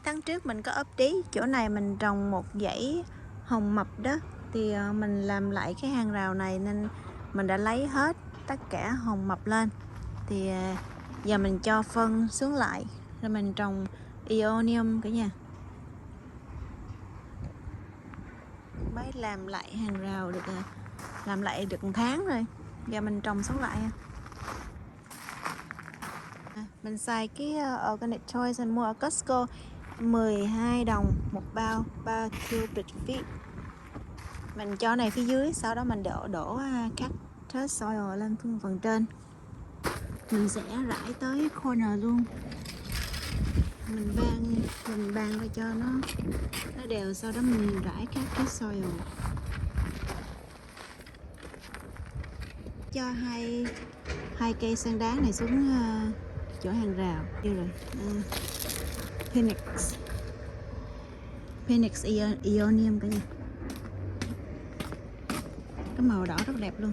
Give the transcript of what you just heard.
tháng trước mình có update chỗ này mình trồng một dãy hồng mập đó, thì mình làm lại cái hàng rào này nên mình đã lấy hết tất cả hồng mập lên. Thì giờ mình cho phân xuống lại rồi mình trồng Ionium cả nhà. Mới làm lại hàng rào được làm lại được 1 tháng rồi, giờ mình trồng xuống lại. Mình xài cái Organic Choice mình mua ở Costco, 12 đồng một bao, 3 cubic feet. Mình cho này phía dưới, sau đó mình đổ cactus soil lên phần trên. Mình sẽ rải tới corner luôn. Mình ban ra cho nó đều, sau đó mình rải cactus soil. Cho hai cây sen đá này xuống chỗ hàng rào. Như rồi. Phoenix Ionium cả nhà. Cái màu đỏ rất đẹp luôn.